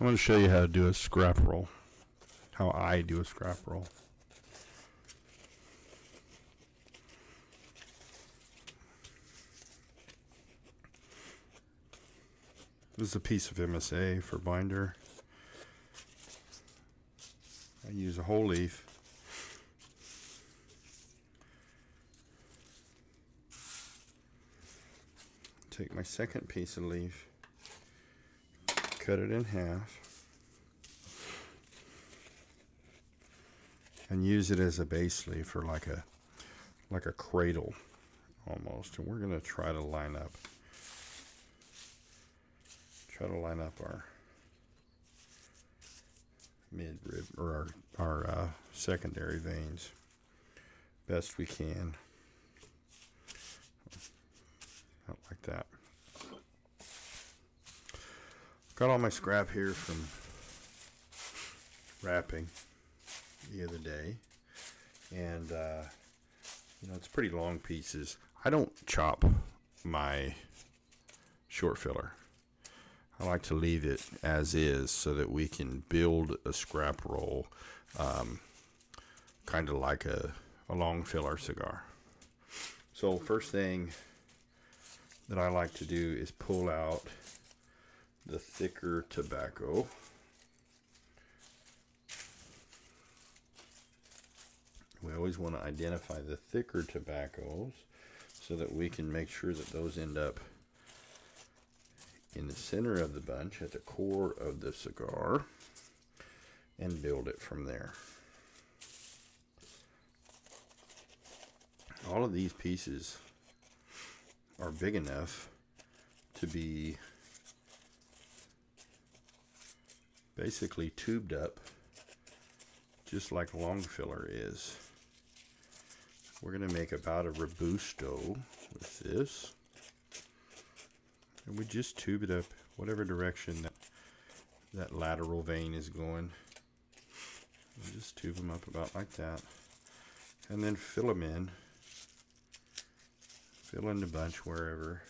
I'm going to show you how to do a scrap roll, how I do a scrap roll. This is a piece of MSA for binder. I use a whole leaf. Take my second piece of leaf, cut it in half, and use it as a base leaf for like a cradle almost. And we're going to try to line up our mid rib or our secondary veins best we can. Out like that. Got all my scrap here from wrapping the other day, and it's pretty long pieces. I don't chop my short filler. I like to leave it as is so that we can build a scrap roll, kind of like a long filler cigar. So first thing that I like to do is pull out the thicker tobacco. We always want to identify the thicker tobaccos so that we can make sure that those end up in the center of the bunch at the core of the cigar and build it from there. All of these pieces are big enough to be basically tubed up just like long filler is. We're going to make about a Robusto with this, and we just tube it up whatever direction that lateral vein is going. We just tube them up about like that, and then fill them in. Fill in the bunch wherever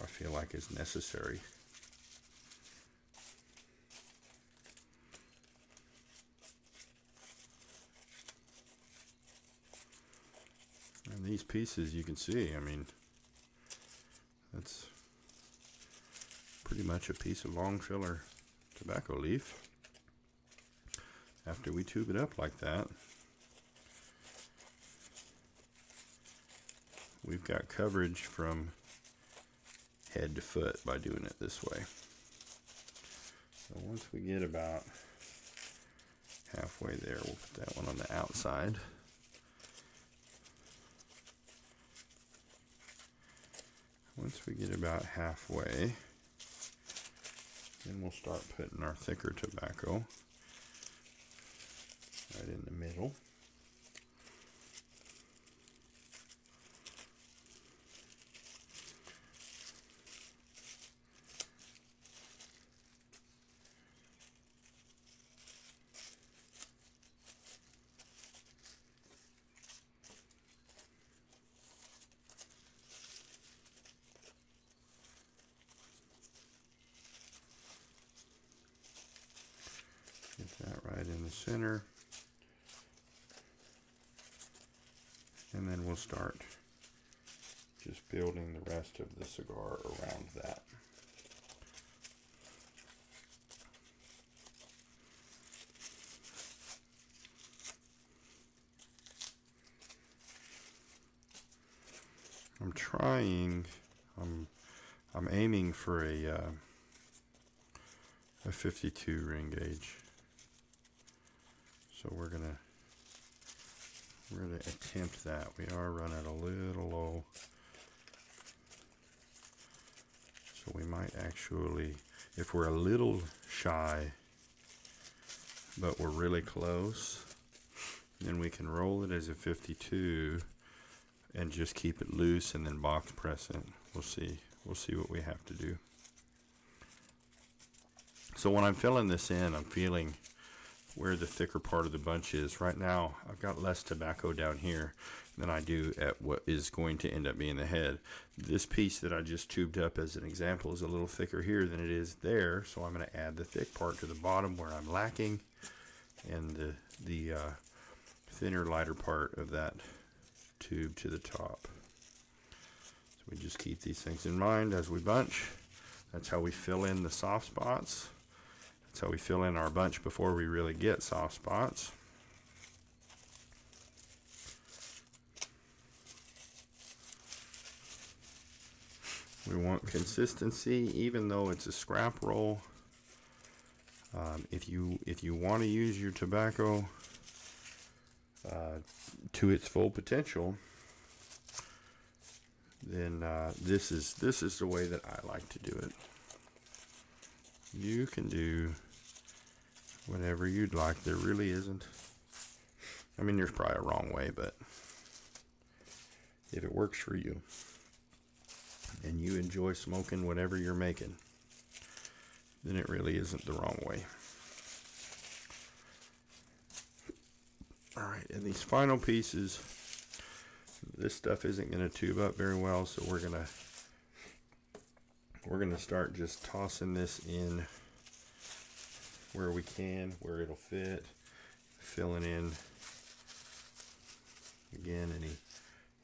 I feel like is necessary. And these pieces, you can see, I mean, that's pretty much a piece of long filler tobacco leaf. After we tube it up like that, we've got coverage from head to foot by doing it this way. So once we get about halfway there, we'll put that one on the outside. Once we get about halfway, then we'll start putting our thicker tobacco right in the middle. Get that right in the center. And then we'll start just building the rest of the cigar around that. I'm aiming for a 52 ring gauge. So we're gonna attempt that. We are running a little low, so we might actually, if we're a little shy but we're really close, then we can roll it as a 52 and just keep it loose and then box press it. We'll see what we have to do. So when I'm filling this in, I'm feeling where the thicker part of the bunch is. Right now, I've got less tobacco down here than I do at what is going to end up being the head. This piece that I just tubed up as an example is a little thicker here than it is there, so I'm going to add the thick part to the bottom where I'm lacking, and the thinner, lighter part of that tube to the top. So we just keep these things in mind as we bunch. That's how we fill in the soft spots. That's how we fill in our bunch before we really get soft spots. We want consistency, even though it's a scrap roll. If you want to use your tobacco to its full potential, then this is the way that I like to do it. You can do whatever you'd like. There really isn't. I mean, there's probably a wrong way, but if it works for you and you enjoy smoking whatever you're making, then it really isn't the wrong way. All right, and these final pieces, this stuff isn't going to tube up very well, so we're gonna start just tossing this in where we can, where it'll fit, filling in again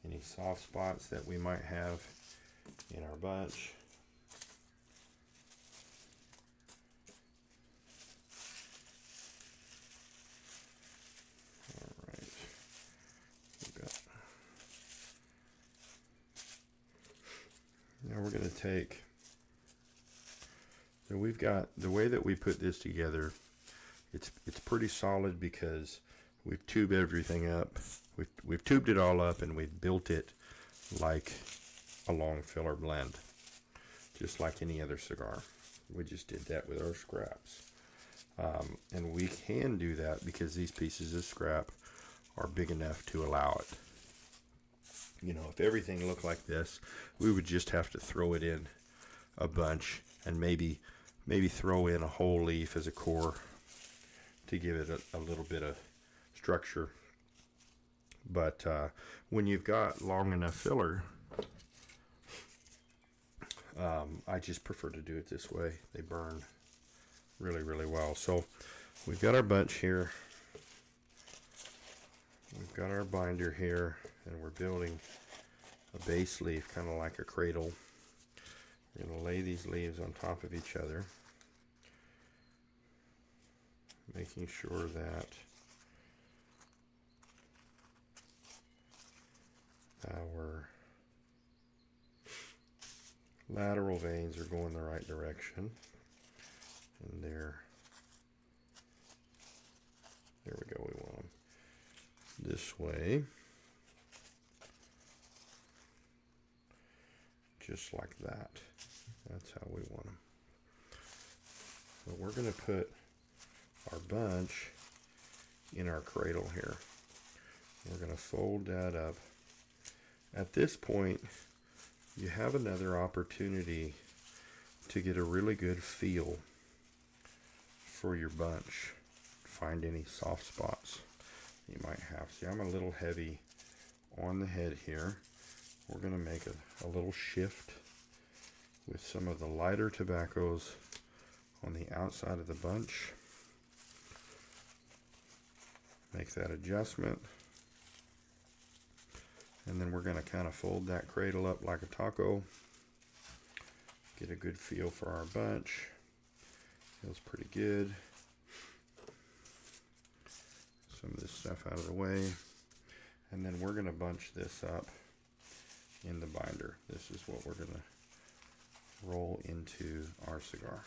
any soft spots that we might have in our bunch. Now we're going to take, so we've got, the way that we put this together, it's pretty solid because we've tubed everything up. We've tubed it all up and we've built it like a long filler blend, just like any other cigar. We just did that with our scraps. And we can do that because these pieces of scrap are big enough to allow it. You know, if everything looked like this, we would just have to throw it in a bunch and maybe throw in a whole leaf as a core to give it a little bit of structure. But when you've got long enough filler, I just prefer to do it this way. They burn really, really well. So we've got our bunch here. We've got our binder here, and we're building a base leaf, kind of like a cradle. We're going to lay these leaves on top of each other, making sure that our lateral veins are going the right direction. And there we go. We want them this way, just like that. That's how we want them. So we're going to put our bunch in our cradle here. We're going to fold that up. At this point, you have another opportunity to get a really good feel for your bunch. Find any soft spots you might have. See, I'm a little heavy on the head here. We're going to make a little shift with some of the lighter tobaccos on the outside of the bunch. Make that adjustment. And then we're going to kind of fold that cradle up like a taco. Get a good feel for our bunch. Feels pretty good. Some of this stuff out of the way. And then we're going to bunch this up in the binder. This is what we're going to roll into our cigar.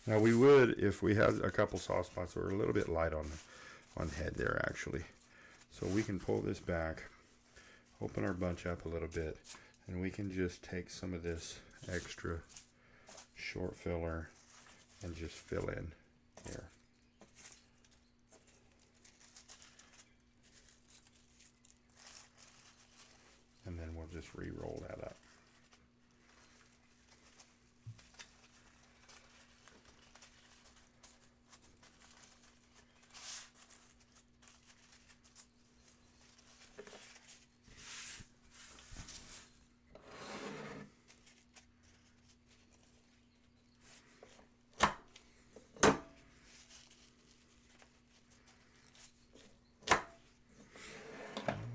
Now we would, if we had a couple soft spots, we're a little bit light on the head there actually. So we can pull this back, open our bunch up a little bit, And we can just take some of this extra short filler and just fill in here. And then we'll just re-roll that up.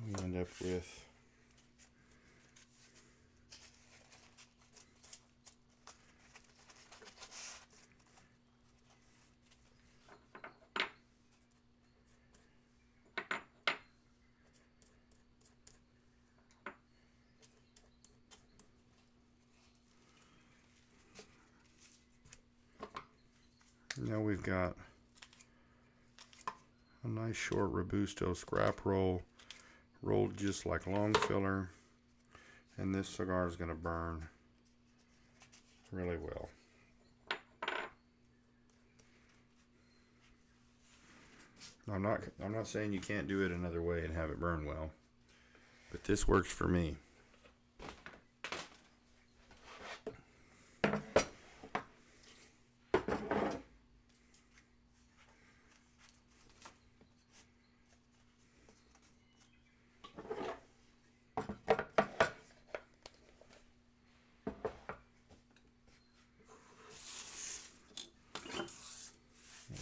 We end up with now we've got a nice short Robusto scrap roll, rolled just like long filler, and this cigar is going to burn really well. I'm not saying you can't do it another way and have it burn well, but this works for me.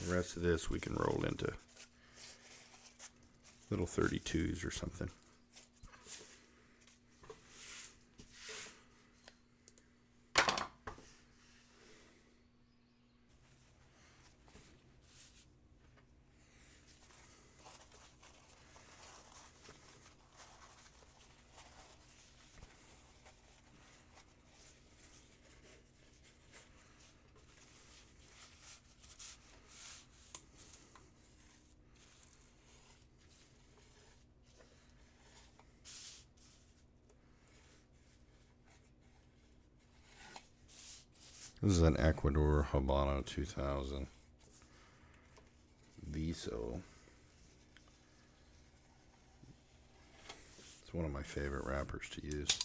The rest of this we can roll into little 32s or something. This is an Ecuador Habano 2000 Viso. It's one of my favorite wrappers to use.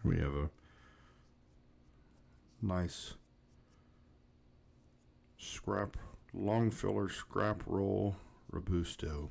We have a nice scrap, long filler scrap roll Robusto.